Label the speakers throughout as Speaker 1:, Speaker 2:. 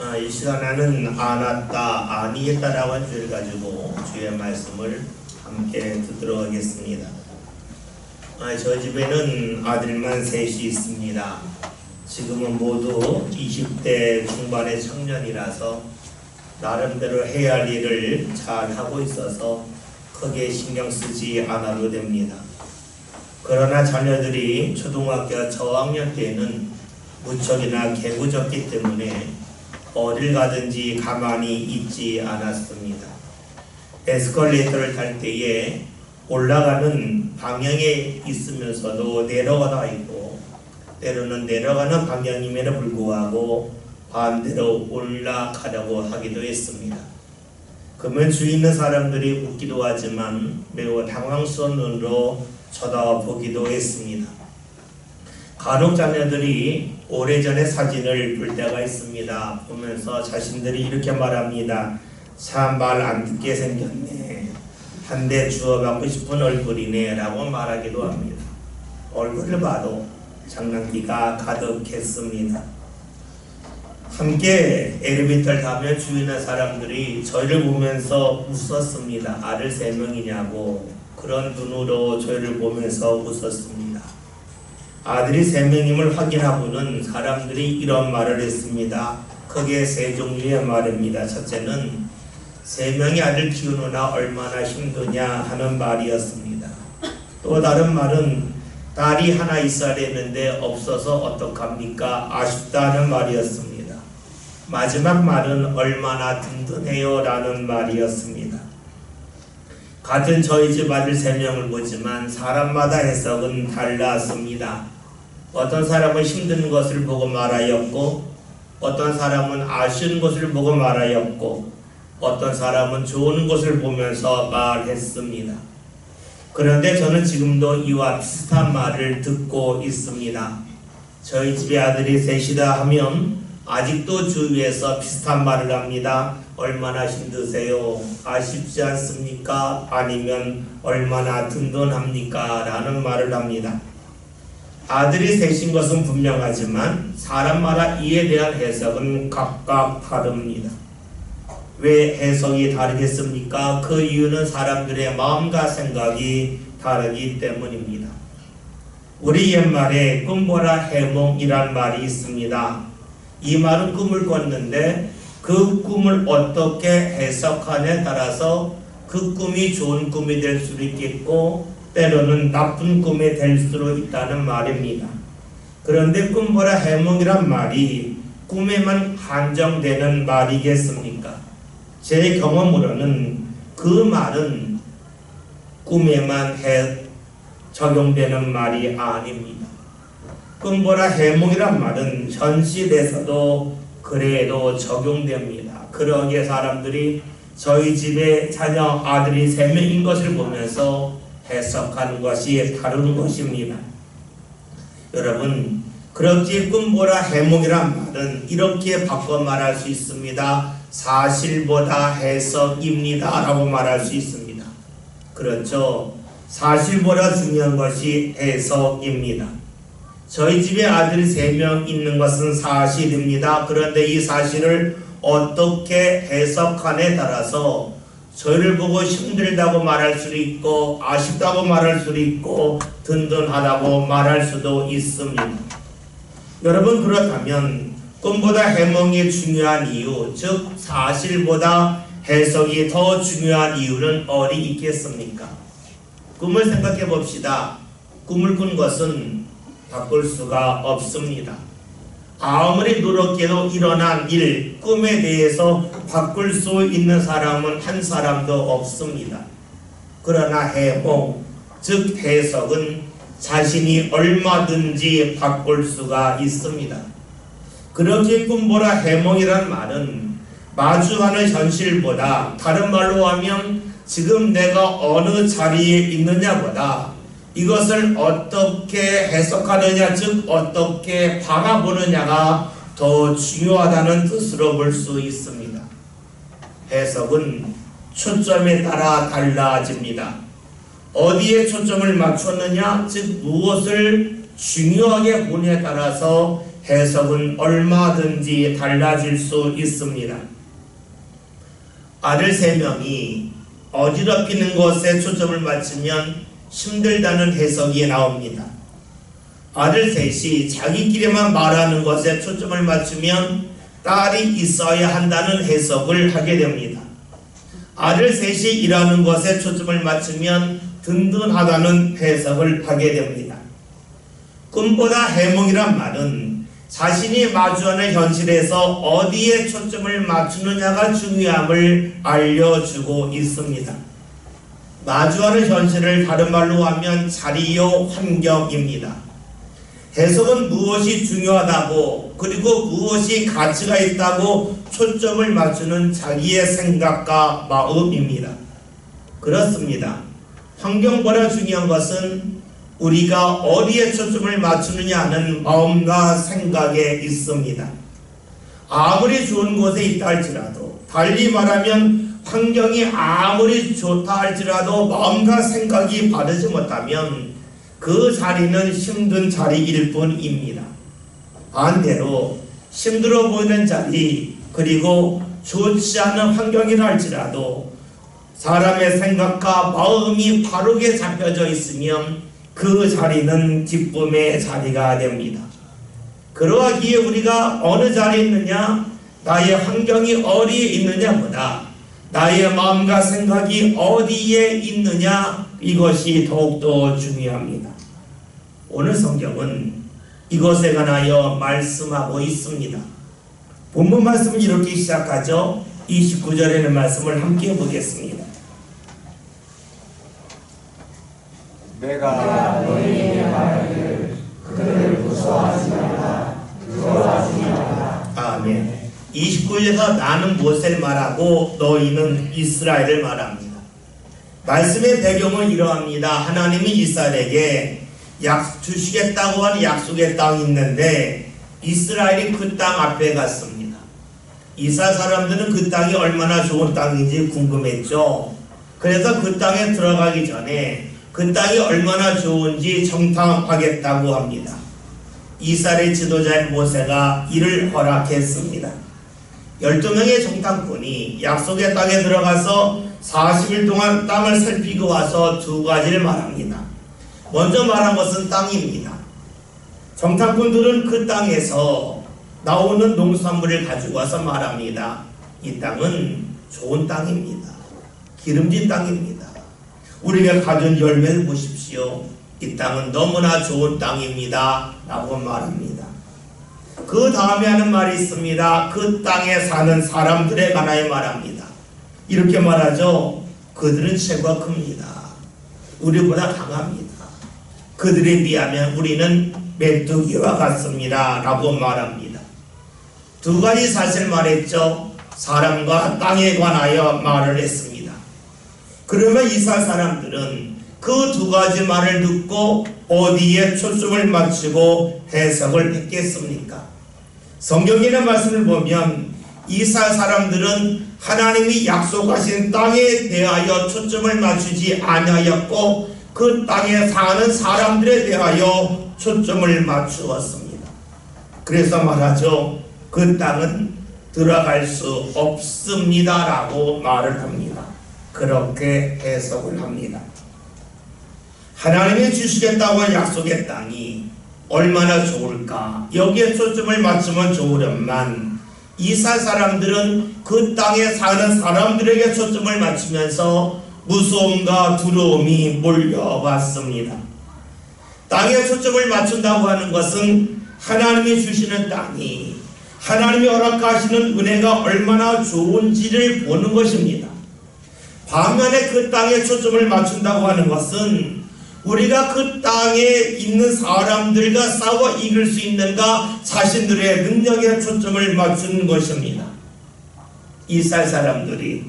Speaker 1: 이 시간에는 안았다, 아니했다라고 한 주제를 가지고 주의 말씀을 함께 듣도록 하겠습니다. 저희 집에는 아들만 셋이 있습니다. 지금은 모두 20대 중반의 청년이라서 나름대로 해야 할 일을 잘 하고 있어서 크게 신경 쓰지 않아도 됩니다. 그러나 자녀들이 초등학교 저학년 때는 무척이나 개구졌기 때문에 어딜 가든지 가만히 있지 않았습니다. 에스컬레이터를 탈 때에 올라가는 방향에 있으면서도 내려가다 있고, 때로는 내려가는 방향임에도 불구하고 반대로 올라가려고 하기도 했습니다. 그러면 주위 있는 사람들이 웃기도 하지만 매우 당황스러운 눈으로 쳐다보기도 했습니다. 간혹 자녀들이 오래전의 사진을 볼 때가 있습니다. 보면서 자신들이 이렇게 말합니다. 참 말 안 듣게 생겼네. 한 대 주워받고 싶은 얼굴이네 라고 말하기도 합니다. 얼굴을 봐도 장난기가 가득했습니다. 함께 엘리베이터를 타면 주위 있는 사람들이 저희를 보면서 웃었습니다. 아들 3명이냐고 그런 눈으로 저희를 보면서 웃었습니다. 아들이 3명임을 확인하고는 사람들이 이런 말을 했습니다. 크게 3종류의 말입니다. 첫째는 3명의 아들 키우느라 얼마나 힘드냐 하는 말이었습니다. 또 다른 말은 딸이 하나 있어야 되는데 없어서 어떡합니까? 아쉽다는 말이었습니다. 마지막 말은 얼마나 든든해요 라는 말이었습니다. 같은 저희 집 아들 3명을 보지만 사람마다 해석은 달랐습니다. 어떤 사람은 힘든 것을 보고 말하였고, 어떤 사람은 아쉬운 것을 보고 말하였고, 어떤 사람은 좋은 것을 보면서 말했습니다. 그런데 저는 지금도 이와 비슷한 말을 듣고 있습니다. 저희 집의 아들이 셋이다 하면 아직도 주위에서 비슷한 말을 합니다. 얼마나 힘드세요? 아쉽지 않습니까? 아니면 얼마나 든든합니까? 라는 말을 합니다. 아들이 셋인 것은 분명하지만 사람마다 이에 대한 해석은 각각 다릅니다. 왜 해석이 다르겠습니까? 그 이유는 사람들의 마음과 생각이 다르기 때문입니다. 우리 옛말에 꿈보라 해몽이란 말이 있습니다. 이 말은 꿈을 꿨는데 그 꿈을 어떻게 해석하냐에 따라서 그 꿈이 좋은 꿈이 될 수도 있겠고 때로는 나쁜 꿈이 될 수도 있다는 말입니다. 그런데 꿈보라 해몽이란 말이 꿈에만 한정되는 말이겠습니까? 제 경험으로는 그 말은 꿈에만 적용되는 말이 아닙니다. 꿈보라 해몽이란 말은 현실에서도 그래도 적용됩니다. 그러기에 사람들이 저희 집에 자녀 아들이 3명인 것을 보면서 해석하는 것이 다른 것입니다. 여러분, 그렇기에 꿈보라 해몽이란 말은 이렇게 바꿔 말할 수 있습니다. 사실보다 해석입니다 라고 말할 수 있습니다. 그렇죠. 사실보다 중요한 것이 해석입니다. 저희 집에 아들이 3명 있는 것은 사실입니다. 그런데 이 사실을 어떻게 해석하냐에 따라서 저희를 보고 힘들다고 말할 수도 있고 아쉽다고 말할 수도 있고 든든하다고 말할 수도 있습니다. 여러분, 그렇다면 꿈보다 해몽이 중요한 이유, 즉 사실보다 해석이 더 중요한 이유는 어디 있겠습니까? 꿈을 생각해 봅시다. 꿈을 꾼 것은 바꿀 수가 없습니다. 아무리 노력해도 일어난 일, 꿈에 대해서 바꿀 수 있는 사람은 한 사람도 없습니다. 그러나 해몽, 즉 해석은 자신이 얼마든지 바꿀 수가 있습니다. 그렇게 꿈보라 해몽이란 말은 마주하는 현실보다, 다른 말로 하면 지금 내가 어느 자리에 있느냐보다 이것을 어떻게 해석하느냐, 즉 어떻게 바라보느냐가 더 중요하다는 뜻으로 볼 수 있습니다. 해석은 초점에 따라 달라집니다. 어디에 초점을 맞췄느냐, 즉 무엇을 중요하게 보느냐에 따라서 해석은 얼마든지 달라질 수 있습니다. 아들 3명이 어지럽히는 것에 초점을 맞추면 힘들다는 해석이 나옵니다. 아들 셋이 자기끼리만 말하는 것에 초점을 맞추면 딸이 있어야 한다는 해석을 하게 됩니다. 아들 셋이 일하는 것에 초점을 맞추면 든든하다는 해석을 하게 됩니다. 꿈보다 해몽이란 말은 자신이 마주하는 현실에서 어디에 초점을 맞추느냐가 중요함을 알려주고 있습니다. 마주하는 현실을 다른 말로 하면 자리요 환경입니다. 해석은 무엇이 중요하다고 그리고 무엇이 가치가 있다고 초점을 맞추는 자기의 생각과 마음입니다. 그렇습니다. 환경보다 중요한 것은 우리가 어디에 초점을 맞추느냐는 마음과 생각에 있습니다. 아무리 좋은 곳에 있다 할지라도, 달리 말하면 환경이 아무리 좋다 할지라도 마음과 생각이 바르지 못하면 그 자리는 힘든 자리일 뿐입니다. 반대로 힘들어 보이는 자리 그리고 좋지 않은 환경이라 할지라도 사람의 생각과 마음이 바르게 잡혀져 있으면 그 자리는 기쁨의 자리가 됩니다. 그러하기에 우리가 어느 자리에 있느냐, 나의 환경이 어디에 있느냐보다 나의 마음과 생각이 어디에 있느냐, 이것이 더욱더 중요합니다. 오늘 성경은 이것에 관하여 말씀하고 있습니다. 본문 말씀은 이렇게 시작하죠. 29절에는 말씀을 함께 보겠습니다.
Speaker 2: 내가 너희에게 말하기를 그들을 무서워하지 말라, 두려워하지 말라.
Speaker 1: 아멘. 29절에서 나는 모세를 말하고 너희는 이스라엘을 말합니다. 말씀의 배경은 이러합니다. 하나님이 이스라엘에게 주시겠다고 하는 약속의 땅이 있는데 이스라엘이 그 땅 앞에 갔습니다. 이스라엘 사람들은 그 땅이 얼마나 좋은 땅인지 궁금했죠. 그래서 그 땅에 들어가기 전에 그 땅이 얼마나 좋은지 정탐하겠다고 합니다. 이스라엘 지도자인 모세가 이를 허락했습니다. 12명의 정탐꾼이 약속의 땅에 들어가서 40일 동안 땅을 살피고 와서 2가지를 말합니다. 먼저 말한 것은 땅입니다. 정탐꾼들은 그 땅에서 나오는 농산물을 가지고 와서 말합니다. 이 땅은 좋은 땅입니다. 기름진 땅입니다. 우리가 가진 열매를 보십시오. 이 땅은 너무나 좋은 땅입니다. 라고 말합니다. 그 다음에 하는 말이 있습니다. 그 땅에 사는 사람들에 관하여 말합니다. 이렇게 말하죠. 그들은 최고가 큽니다. 우리보다 강합니다. 그들에 비하면 우리는 메뚜기와 같습니다. 라고 말합니다. 2가지 사실 말했죠. 사람과 땅에 관하여 말을 했습니다. 그러면 이스라엘 사람들은 그 2가지 말을 듣고 어디에 초점을 맞추고 해석을 했겠습니까? 성경에는 말씀을 보면 이스라엘 사람들은 하나님이 약속하신 땅에 대하여 초점을 맞추지 아니하였고 그 땅에 사는 사람들에 대하여 초점을 맞추었습니다. 그래서 말하죠. 그 땅은 들어갈 수 없습니다. 라고 말을 합니다. 그렇게 해석을 합니다. 하나님이 주시겠다고 한 약속의 땅이 얼마나 좋을까? 여기에 초점을 맞추면 좋으련만 이스라엘 사람들은 그 땅에 사는 사람들에게 초점을 맞추면서 무서움과 두려움이 몰려왔습니다. 땅에 초점을 맞춘다고 하는 것은 하나님이 주시는 땅이 하나님이 허락하시는 은혜가 얼마나 좋은지를 보는 것입니다. 반면에 그 땅에 초점을 맞춘다고 하는 것은 우리가 그 땅에 있는 사람들과 싸워 이길 수 있는가 자신들의 능력에 초점을 맞추는 것입니다. 이스라엘 사람들이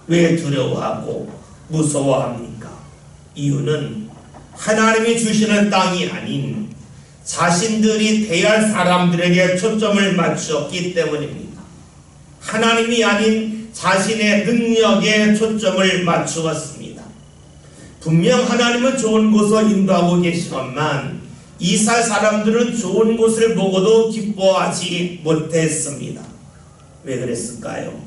Speaker 1: 왜 두려워하고 무서워합니까? 이유는 하나님이 주시는 땅이 아닌 자신들이 대할 사람들에게 초점을 맞추었기 때문입니다. 하나님이 아닌 자신의 능력에 초점을 맞추었습니다. 분명 하나님은 좋은 곳으로 인도하고 계시건만 이스라엘 사람들은 좋은 것을 보고도 기뻐하지 못했습니다. 왜 그랬을까요?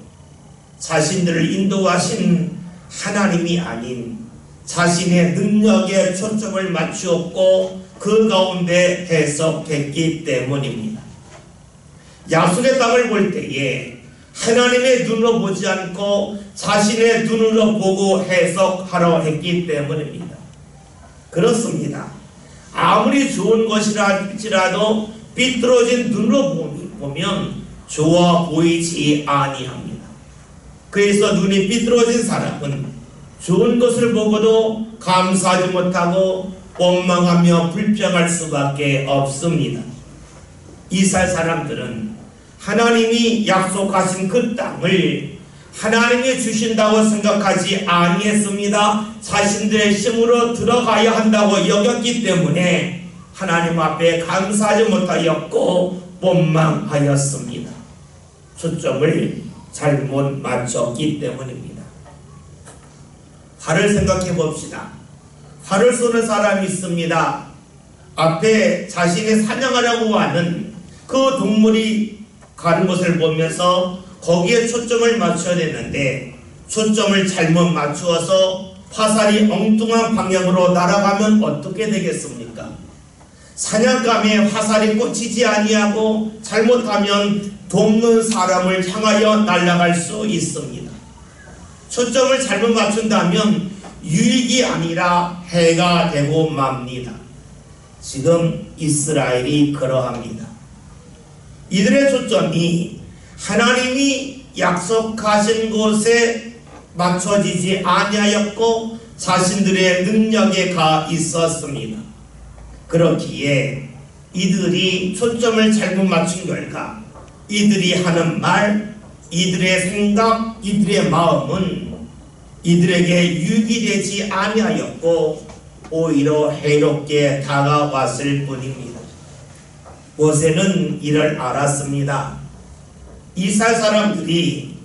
Speaker 1: 자신들을 인도하신 하나님이 아닌 자신의 능력에 초점을 맞추었고 그 가운데 해석했기 때문입니다. 약속의 땅을 볼 때에 하나님의 눈으로 보지 않고 자신의 눈으로 보고 해석하려 했기 때문입니다. 그렇습니다. 아무리 좋은 것이라 할지라도 삐뚤어진 눈으로 보면 좋아 보이지 아니합니다. 그래서 눈이 삐뚤어진 사람은 좋은 것을 보고도 감사하지 못하고 원망하며 불평할 수밖에 없습니다. 이스라엘 사람들은 하나님이 약속하신 그 땅을 하나님이 주신다고 생각하지 아니했습니다. 자신들의 힘으로 들어가야 한다고 여겼기 때문에 하나님 앞에 감사하지 못하였고 원망하였습니다. 초점을 잘못 맞췄기 때문입니다. 활을 생각해 봅시다. 활을 쏘는 사람이 있습니다. 앞에 자신이 사냥하려고 하는 그 동물이 가는 것을 보면서 거기에 초점을 맞춰야 되는데 초점을 잘못 맞추어서 화살이 엉뚱한 방향으로 날아가면 어떻게 되겠습니까? 사냥감에 화살이 꽂히지 아니하고 잘못하면 돕는 사람을 향하여 날아갈 수 있습니다. 초점을 잘못 맞춘다면 유익이 아니라 해가 되고 맙니다. 지금 이스라엘이 그러합니다. 이들의 초점이 하나님이 약속하신 곳에 맞춰지지 아니하였고 자신들의 능력에 가 있었습니다. 그렇기에 이들이 초점을 잘못 맞춘 결과 이들이 하는 말, 이들의 생각, 이들의 마음은 이들에게 유익이 되지 아니하였고 오히려 해롭게 다가왔을 뿐입니다. 모세는 이를 알았습니다. 이스라엘 사람들이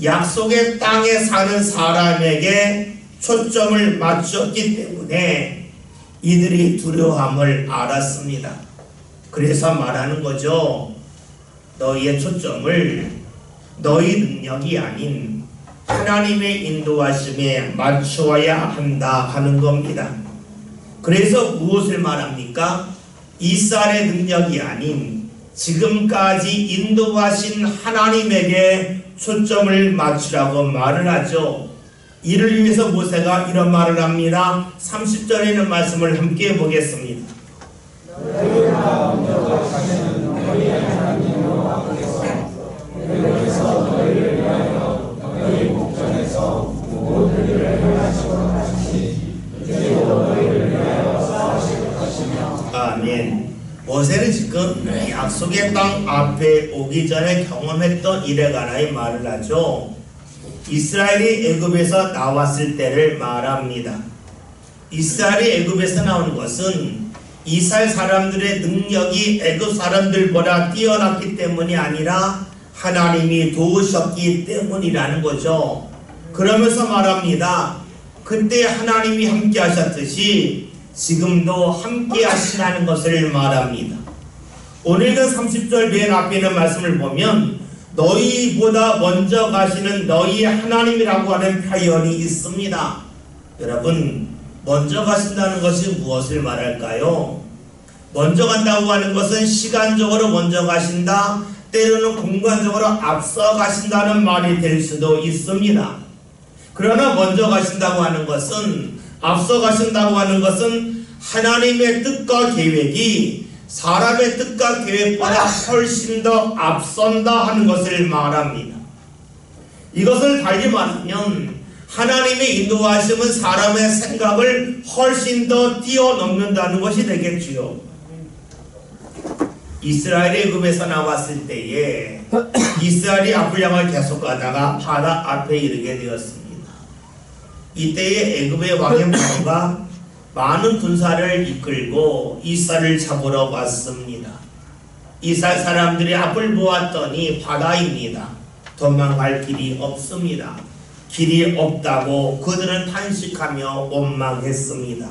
Speaker 1: 약속의 땅에 사는 사람에게 초점을 맞췄기 때문에 이들이 두려움을 알았습니다. 그래서 말하는 거죠. 너희의 초점을 너희 능력이 아닌 하나님의 인도하심에 맞추어야 한다 하는 겁니다. 그래서 무엇을 말합니까? 이스라엘의 능력이 아닌 지금까지 인도하신 하나님에게 초점을 맞추라고 말을 하죠. 이를 위해서 모세가 이런 말을 합니다. 30절에 있는 말씀을 함께 보겠습니다.
Speaker 2: 너희가 먼저 가시는 너희의 하나님으로 하겠소. 여기서 너희를 위하여 너희 목전에서 모든 일을 행하시고 하시니 이제도 너희를 위하여 싸우실 것이며.
Speaker 1: 아멘. 모세는 지금 약속의 땅 앞에 오기 전에 경험했던 일에 관하여 말을 하죠. 이스라엘이 애굽에서 나왔을 때를 말합니다. 이스라엘이 애굽에서 나온 것은 이스라엘 사람들의 능력이 애굽 사람들보다 뛰어났기 때문이 아니라 하나님이 도우셨기 때문이라는 거죠. 그러면서 말합니다. 그때 하나님이 함께 하셨듯이 지금도 함께 하시라는 것을 말합니다. 오늘은 30절 맨 앞에 있는 말씀을 보면 너희보다 먼저 가시는 너희 하나님이라고 하는 표현이 있습니다. 여러분, 먼저 가신다는 것이 무엇을 말할까요? 먼저 간다고 하는 것은 시간적으로 먼저 가신다, 때로는 공간적으로 앞서 가신다는 말이 될 수도 있습니다. 그러나 먼저 가신다고 하는 것은, 앞서 가신다고 하는 것은 하나님의 뜻과 계획이 사람의 뜻과 계획보다 훨씬 더 앞선다 하는 것을 말합니다. 이것을 달리 말하면 하나님의 인도하심은 사람의 생각을 훨씬 더 뛰어넘는다는 것이 되겠지요. 이스라엘이 애굽에서 나왔을 때에 이스라엘이 앞을 향해 계속 가다가 바다 앞에 이르게 되었습니다. 이때에 애굽의 왕의 부하가 많은 군사를 이끌고 이스라엘을 잡으러 왔습니다. 이스라엘 사람들이 앞을 보았더니 바다입니다. 도망갈 길이 없습니다. 길이 없다고 그들은 탄식하며 원망했습니다.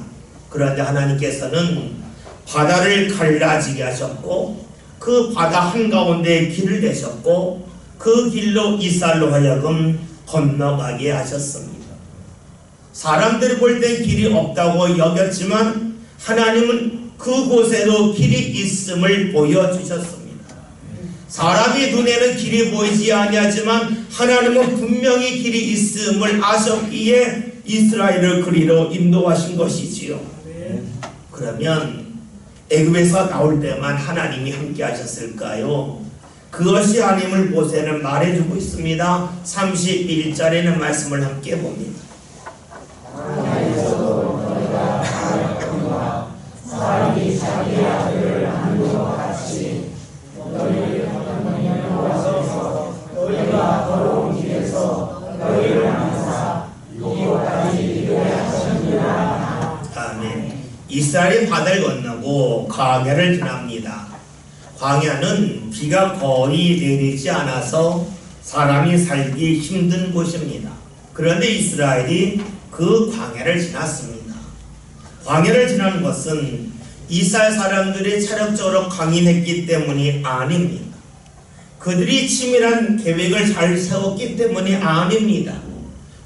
Speaker 1: 그런데 하나님께서는 바다를 갈라지게 하셨고 그 바다 한가운데 길을 내셨고 그 길로 이스라엘로 하여금 건너가게 하셨습니다. 사람들이 볼 땐 길이 없다고 여겼지만 하나님은 그곳에도 길이 있음을 보여주셨습니다. 사람이 눈에는 길이 보이지 아니하지만 하나님은 분명히 길이 있음을 아셨기에 이스라엘을 그리로 인도하신 것이지요. 그러면 애굽에서 나올 때만 하나님이 함께 하셨을까요? 그것이 아님을 모세는 말해주고 있습니다. 31절에는 말씀을 함께 봅니다.
Speaker 2: 사람이 자기 아들을 낳는 것 같이 너희를 여호와께서 너희가 걸어온 길에서 너희를 낳으사 이곳까지 이르게 하셨느니라.
Speaker 1: 아멘. 이스라엘이 바다를 건너고 광야를 지납니다. 광야는 비가 거의 내리지 않아서 사람이 살기 힘든 곳입니다. 그런데 이스라엘이 그 광야를 지났습니다. 광야를 지나는 것은 이스라엘 사람들이 체력적으로 강인했기 때문이 아닙니다. 그들이 치밀한 계획을 잘 세웠기 때문이 아닙니다.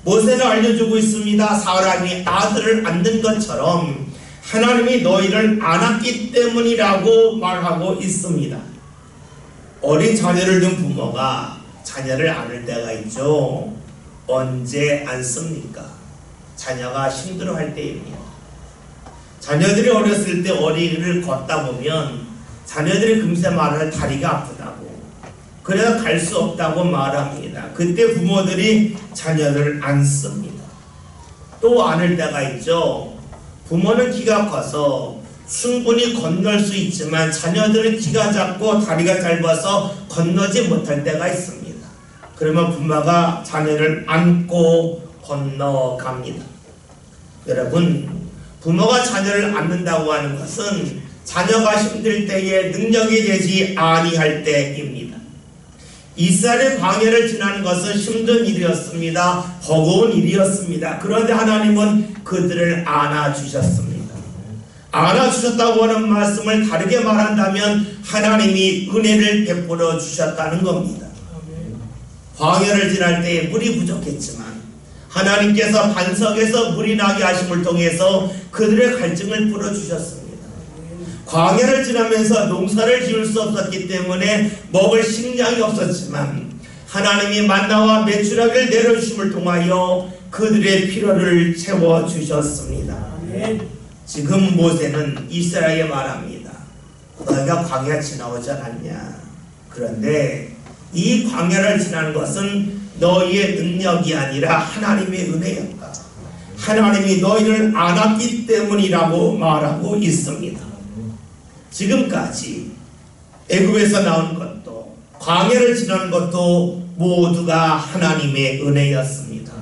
Speaker 1: 모세는 알려주고 있습니다. 사람이 아들을 낳는 것처럼 하나님이 너희를 안았기 때문이라고 말하고 있습니다. 어린 자녀를 둔 부모가 자녀를 안을 때가 있죠. 언제 안습니까? 자녀가 힘들어할 때입니다. 자녀들이 어렸을 때 어린이를 걷다 보면 자녀들이 금세 말할 다리가 아프다고, 그래서 갈 수 없다고 말합니다. 그때 부모들이 자녀를 안습니다. 또 안을 때가 있죠. 부모는 키가 커서 충분히 건널 수 있지만 자녀들은 키가 작고 다리가 짧아서 건너지 못할 때가 있습니다. 그러면 부모가 자녀를 안고 건너갑니다. 여러분, 부모가 자녀를 안는다고 하는 것은 자녀가 힘들 때에 능력이 되지 아니할 때입니다. 이스라엘의 광야를 지나는 것은 힘든 일이었습니다. 버거운 일이었습니다. 그런데 하나님은 그들을 안아주셨습니다. 안아주셨다고 하는 말씀을 다르게 말한다면 하나님이 은혜를 베풀어 주셨다는 겁니다. 광야를 지날 때에 물이 부족했지만 하나님께서 반석에서 물이 나게 하심을 통해서 그들의 갈증을 풀어주셨습니다. 광야를 지나면서 농사를 지을 수 없었기 때문에 먹을 식량이 없었지만 하나님이 만나와 메추라기를 내려주심을 통하여 그들의 필요를 채워주셨습니다. 지금 모세는 이스라엘에게 말합니다. 너희가 광야 지나오지 않았냐? 그런데 이 광야를 지나는 것은 너희의 능력이 아니라 하나님의 은혜였다. 하나님이 너희를 안았기 때문이라고 말하고 있습니다. 지금까지 애굽에서 나온 것도 광야를 지나는 것도 모두가 하나님의 은혜였습니다.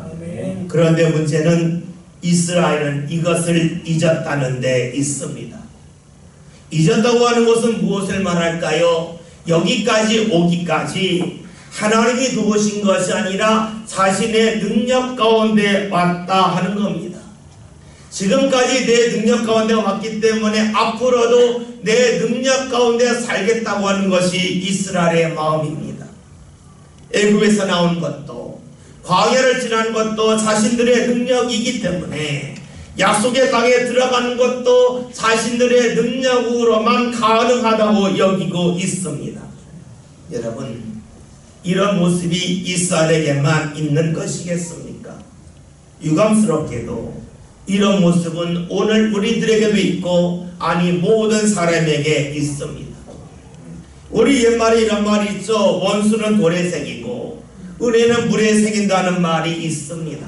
Speaker 1: 그런데 문제는 이스라엘은 이것을 잊었다는 데 있습니다. 잊었다고 하는 것은 무엇을 말할까요? 여기까지 오기까지 하나님이 도우신 것이 아니라 자신의 능력 가운데 왔다 하는 겁니다. 지금까지 내 능력 가운데 왔기 때문에 앞으로도 내 능력 가운데 살겠다고 하는 것이 이스라엘의 마음입니다. 애굽에서 나온 것도 광야를 지난 것도 자신들의 능력이기 때문에 약속의 땅에 들어가는 것도 자신들의 능력으로만 가능하다고 여기고 있습니다. 여러분, 이런 모습이 이스라엘에게만 있는 것이겠습니까? 유감스럽게도 이런 모습은 오늘 우리들에게도 있고, 아니 모든 사람에게 있습니다. 우리 옛말에 이런 말이 있죠. 원수는 돌에 새기고 은혜는 물에 새긴다는 말이 있습니다.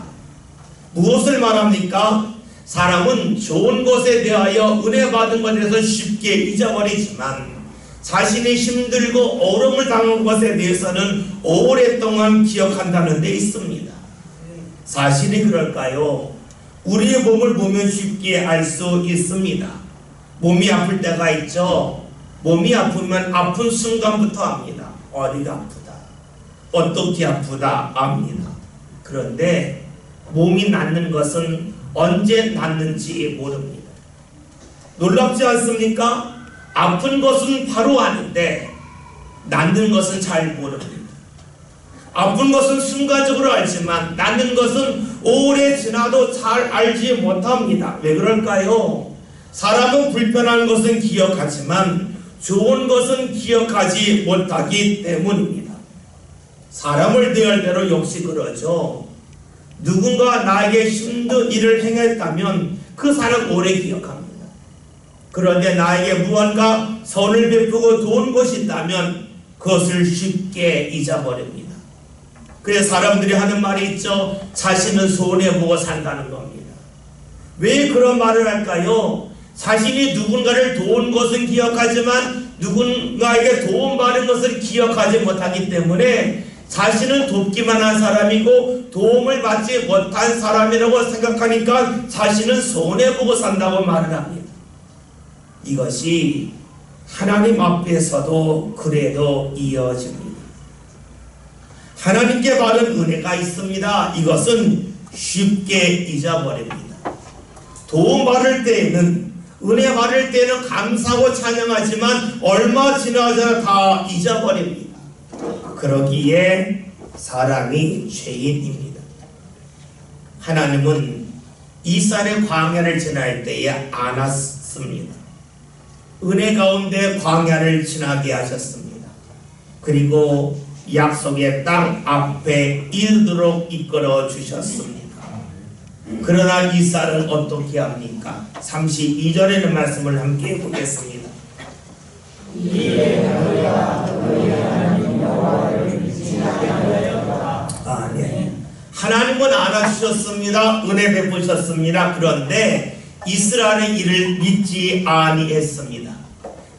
Speaker 1: 무엇을 말합니까? 사람은 좋은 것에 대하여 은혜 받은 것에 대해서 쉽게 잊어버리지만 자신이 힘들고 어려움을 당한 것에 대해서는 오랫동안 기억한다는 데 있습니다. 사실이 그럴까요? 우리의 몸을 보면 쉽게 알 수 있습니다. 몸이 아플 때가 있죠. 몸이 아프면 아픈 순간부터 압니다. 어디가 아프다, 어떻게 아프다 압니다. 그런데 몸이 낫는 것은 언제 낫는지 모릅니다. 놀랍지 않습니까? 아픈 것은 바로 아는데 낫는 것은 잘 모릅니다. 아픈 것은 순간적으로 알지만 낫는 것은 오래 지나도 잘 알지 못합니다. 왜 그럴까요? 사람은 불편한 것은 기억하지만 좋은 것은 기억하지 못하기 때문입니다. 사람을 대할 때로 역시 그러죠. 누군가 나에게 힘든 일을 행했다면 그 사람 오래 기억합니다. 그런데 나에게 무언가 선을 베푸고 좋은 것이 있다면 그것을 쉽게 잊어버립니다. 그래서 사람들이 하는 말이 있죠. 자신은 손해보고 산다는 겁니다. 왜 그런 말을 할까요? 자신이 누군가를 도운 것은 기억하지만 누군가에게 도움받은 것을 기억하지 못하기 때문에 자신은 돕기만 한 사람이고 도움을 받지 못한 사람이라고 생각하니까 자신은 손해보고 산다고 말을 합니다. 이것이 하나님 앞에서도 그래도 이어집니다. 하나님께 받은 은혜가 있습니다. 이것은 쉽게 잊어버립니다. 도움 받을 때에는, 은혜 받을 때는 감사하고 찬양하지만 얼마 지나자 다 잊어버립니다. 그러기에 사람이 죄인입니다. 하나님은 이스라엘의 광야를 지날 때에 안 왔습니다. 은혜 가운데 광야를 지나게 하셨습니다. 그리고 약속의 땅 앞에 이르도록 이끌어 주셨습니다. 그러나 이스라엘은 어떻게 합니까? 32절에는 말씀을 함께 보겠습니다. 네. 하나님은 알아주셨습니다. 은혜 베푸셨습니다. 그런데 이스라엘의 일을 믿지 아니했습니다.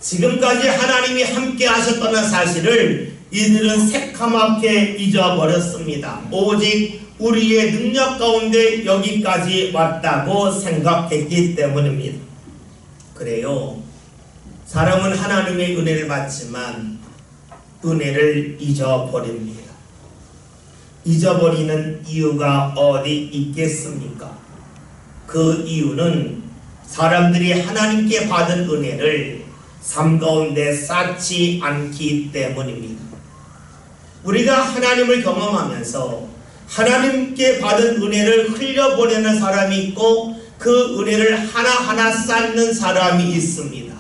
Speaker 1: 지금까지 하나님이 함께 하셨다는 사실을 이들은 새카맣게 잊어버렸습니다. 오직 우리의 능력 가운데 여기까지 왔다고 생각했기 때문입니다. 그래요. 사람은 하나님의 은혜를 받지만 은혜를 잊어버립니다. 잊어버리는 이유가 어디 있겠습니까? 그 이유는 사람들이 하나님께 받은 은혜를 삶 가운데 쌓지 않기 때문입니다. 우리가 하나님을 경험하면서 하나님께 받은 은혜를 흘려보내는 사람이 있고 그 은혜를 하나하나 쌓는 사람이 있습니다.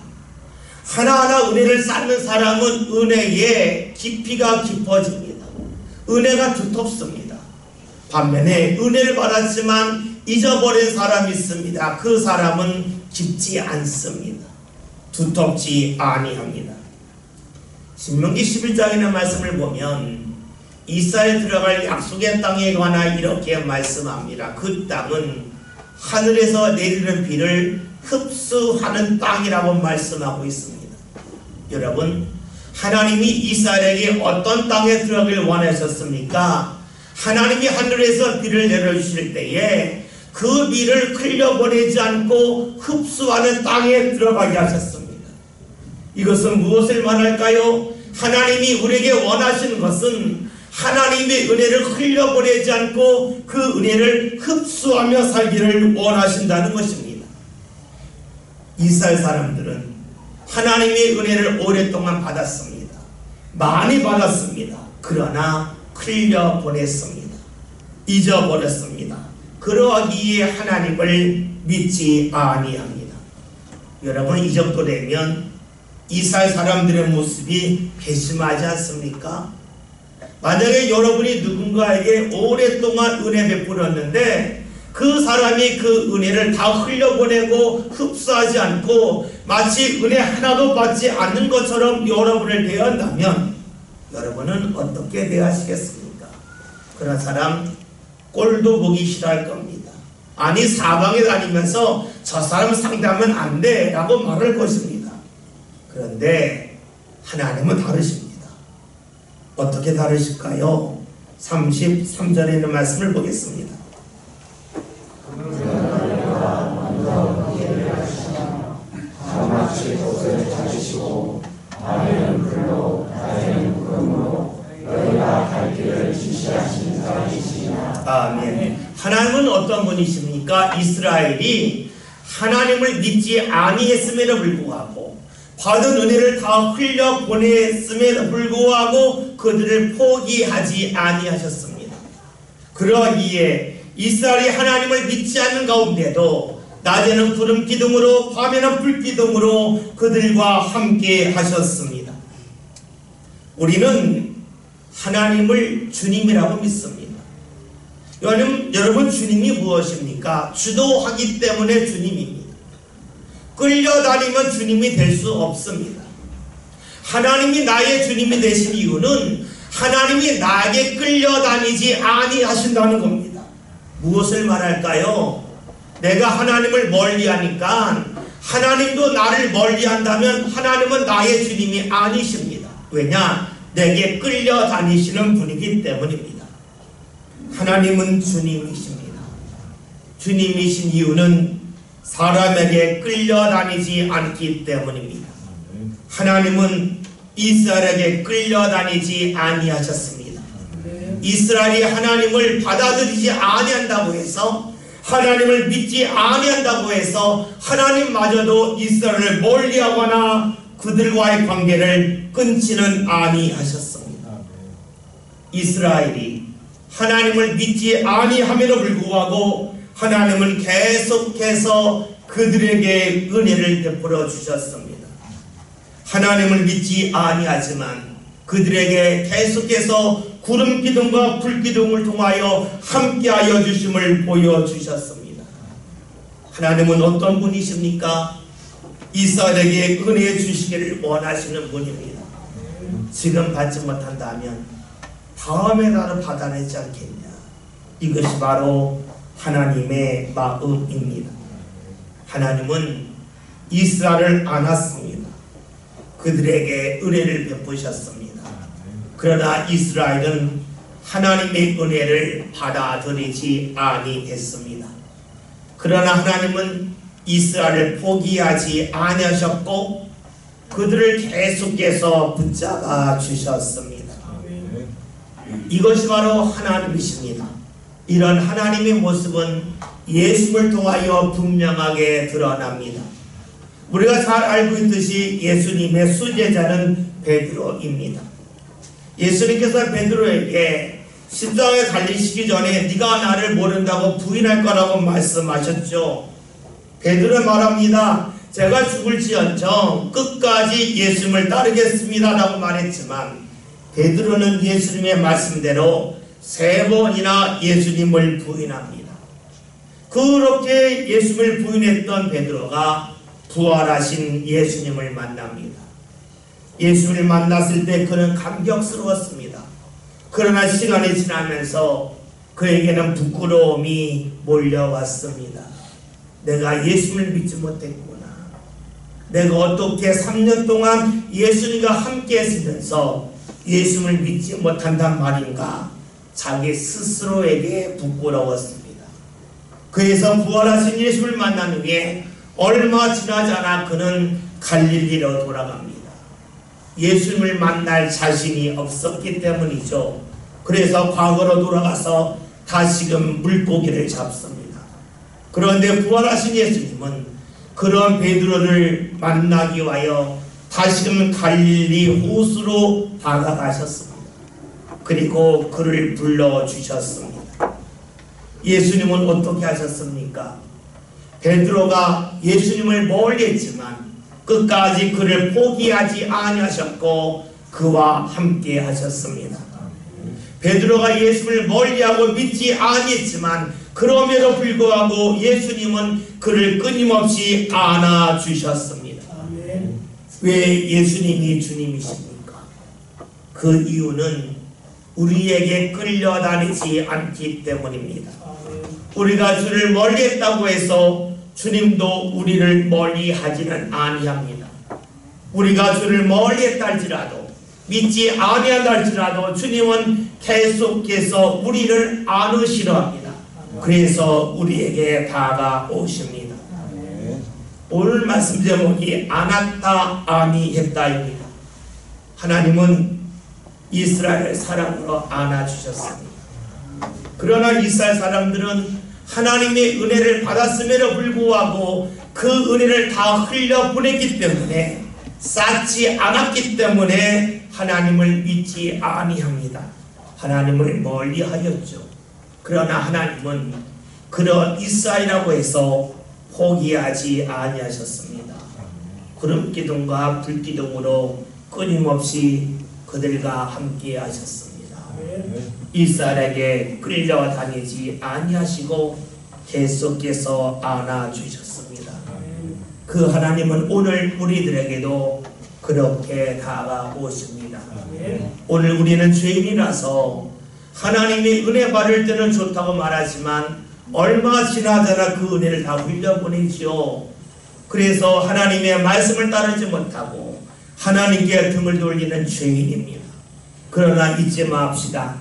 Speaker 1: 하나하나 은혜를 쌓는 사람은 은혜의 깊이가 깊어집니다. 은혜가 두텁습니다. 반면에 은혜를 받았지만 잊어버린 사람이 있습니다. 그 사람은 깊지 않습니다. 두텁지 아니합니다. 신명기 11장의 말씀을 보면 이스라엘에 들어갈 약속의 땅에 관하여 이렇게 말씀합니다. 그 땅은 하늘에서 내리는 비를 흡수하는 땅이라고 말씀하고 있습니다. 여러분, 하나님이 이스라엘에게 어떤 땅에 들어가길 원하셨습니까? 하나님이 하늘에서 비를 내려주실 때에 그 비를 흘려보내지 않고 흡수하는 땅에 들어가게 하셨습니다. 이것은 무엇을 말할까요? 하나님이 우리에게 원하시는 것은 하나님의 은혜를 흘려보내지 않고 그 은혜를 흡수하며 살기를 원하신다는 것입니다. 이스라엘 사람들은 하나님의 은혜를 오랫동안 받았습니다. 많이 받았습니다. 그러나 흘려보냈습니다. 잊어버렸습니다. 그러하기에 하나님을 믿지 아니합니다. 여러분, 이 정도 되면 이스라엘 사람들의 모습이 괘씸하지 않습니까? 만약에 여러분이 누군가에게 오랫동안 은혜 베풀었는데 그 사람이 그 은혜를 다 흘려보내고 흡수하지 않고 마치 은혜 하나도 받지 않는 것처럼 여러분을 대한다면 여러분은 어떻게 대하시겠습니까? 그런 사람 꼴도 보기 싫어할 겁니다. 아니, 사방에 다니면서 저 사람 상대하면 안 돼 라고 말할 것입니다. 그런데 하나님은 다르십니다. 어떻게 다르실까요? 33절에 있는 말씀을 보겠습니다. 아멘. 하나님은 어떤 분이십니까? 이스라엘이 하나님을 믿지 아니했음에도 불구하고 받은 은혜를 다 흘려 보냈음에도 불구하고 그들을 포기하지 아니하셨습니다. 그러기에 이스라엘이 하나님을 믿지 않는 가운데도 낮에는 구름 기둥으로 밤에는 불 기둥으로 그들과 함께 하셨습니다. 우리는 하나님을 주님이라고 믿습니다. 여러분 주님이 무엇입니까? 주도하기 때문에 주님입니다. 끌려다니면 주님이 될 수 없습니다. 하나님이 나의 주님이 되신 이유는 하나님이 나에게 끌려다니지 아니하신다는 겁니다. 무엇을 말할까요? 내가 하나님을 멀리하니까 하나님도 나를 멀리한다면 하나님은 나의 주님이 아니십니다. 왜냐? 내게 끌려다니시는 분이기 때문입니다. 하나님은 주님이십니다. 주님이신 이유는 사람에게 끌려다니지 않기 때문입니다. 하나님은 이스라엘에게 끌려다니지 아니하셨습니다. 이스라엘이 하나님을 받아들이지 아니한다고 해서 하나님을 믿지 아니한다고 해서 하나님마저도 이스라엘을 멀리하거나 그들과의 관계를 끊지는 아니하셨습니다. 이스라엘이 하나님을 믿지 아니함에도 불구하고 하나님은 계속해서 그들에게 은혜를 베풀어 주셨습니다. 하나님을 믿지 아니하지만 그들에게 계속해서 구름 기둥과 불 기둥을 통하여 함께하여 주심을 보여주셨습니다. 하나님은 어떤 분이십니까? 이스라엘에게 은혜 주시기를 원하시는 분입니다. 지금 받지 못한다면 다음에 나를 받아내지 않겠냐? 이것이 바로 하나님의 마음입니다. 하나님은 이스라엘을 안았습니다. 그들에게 은혜를 베푸셨습니다. 그러나 이스라엘은 하나님의 은혜를 받아들이지 아니했습니다. 그러나 하나님은 이스라엘을 포기하지 아니하셨고 그들을 계속해서 붙잡아 주셨습니다. 이것이 바로 하나님이십니다. 이런 하나님의 모습은 예수를 통하여 분명하게 드러납니다. 우리가 잘 알고 있듯이 예수님의 수제자는 베드로입니다. 예수님께서 베드로에게 십자가에 달리시기 전에 네가 나를 모른다고 부인할 거라고 말씀하셨죠. 베드로 말합니다. 제가 죽을지언정 끝까지 예수님을 따르겠습니다 라고 말했지만 베드로는 예수님의 말씀대로 3번이나 예수님을 부인합니다. 그렇게 예수님을 부인했던 베드로가 부활하신 예수님을 만납니다. 예수님을 만났을 때 그는 감격스러웠습니다. 그러나 시간이 지나면서 그에게는 부끄러움이 몰려왔습니다. 내가 예수님을 믿지 못했구나. 내가 어떻게 3년 동안 예수님과 함께 했으면서 예수님을 믿지 못한단 말인가? 자기 스스로에게 부끄러웠습니다. 그래서 부활하신 예수를 만난 후에 얼마 지나지 않아 그는 갈릴리로 돌아갑니다. 예수님을 만날 자신이 없었기 때문이죠. 그래서 과거로 돌아가서 다시금 물고기를 잡습니다. 그런데 부활하신 예수님은 그런 베드로를 만나기 위하여 다시금 갈릴리 호수로 다가가셨습니다. 그리고 그를 불러주셨습니다. 예수님은 어떻게 하셨습니까? 베드로가 예수님을 멀리했지만 끝까지 그를 포기하지 아니하셨고 그와 함께 하셨습니다. 베드로가 예수님을 멀리하고 믿지 아니했지만 그럼에도 불구하고 예수님은 그를 끊임없이 안아주셨습니다. 왜 예수님이 주님이십니까? 그 이유는 우리에게 끌려다니지 않기 때문입니다. 우리가 주를 멀리했다고 해서 주님도 우리를 멀리하지는 아니합니다. 우리가 주를 멀리했다 할지라도 믿지 아니한다 할지라도 주님은 계속해서 우리를 안으시려 합니다. 그래서 우리에게 다가오십니다. 오늘 말씀 제목이 안았다 아니했다입니다. 하나님은 이스라엘 사람으로 안아주셨습니다. 그러나 이스라엘 사람들은 하나님의 은혜를 받았음에도 불구하고 그 은혜를 다 흘려보냈기 때문에, 쌓지 않았기 때문에 하나님을 믿지 아니합니다. 하나님을 멀리하였죠. 그러나 하나님은 그런 이스라엘이라고 해서 포기하지 아니하셨습니다. 구름기둥과 불기둥으로 끊임없이 그들과 함께 하셨습니다. 이스라엘에게 끌려다니지 아니하시고 계속해서 안아주셨습니다. 그 하나님은 오늘 우리들에게도 그렇게 다가오십니다. 오늘 우리는 죄인이라서 하나님의 은혜 받을 때는 좋다고 말하지만 얼마 지나자나 그 은혜를 다 흘려보내지요. 그래서 하나님의 말씀을 따르지 못하고 하나님께 등을 돌리는 죄인입니다. 그러나 잊지 맙시다.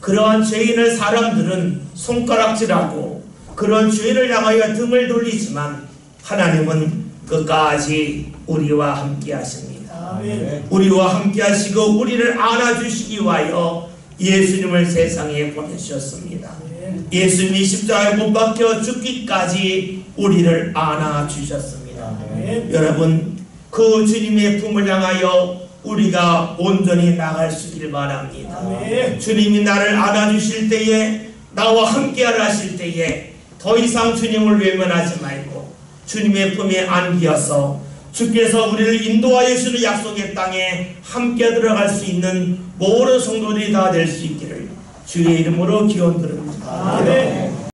Speaker 1: 그러한 죄인을 사람들은 손가락질하고 그런 죄인을 향하여 등을 돌리지만 하나님은 끝까지 우리와 함께 하십니다. 아멘. 우리와 함께 하시고 우리를 안아주시기 위하여 예수님을 세상에 보내주셨습니다. 아멘. 예수님이 십자가에 못 박혀 죽기까지 우리를 안아주셨습니다. 아멘. 여러분, 그 주님의 품을 향하여 우리가 온전히 나갈 수 있길 바랍니다. 아멘. 주님이 나를 안아주실 때에, 나와 함께하라 하실 때에 더 이상 주님을 외면하지 말고 주님의 품에 안기어서 주께서 우리를 인도하여 주시는 약속의 땅에 함께 들어갈 수 있는 모든 성도들이 다 될 수 있기를 주의 이름으로 기원드립니다. 아멘.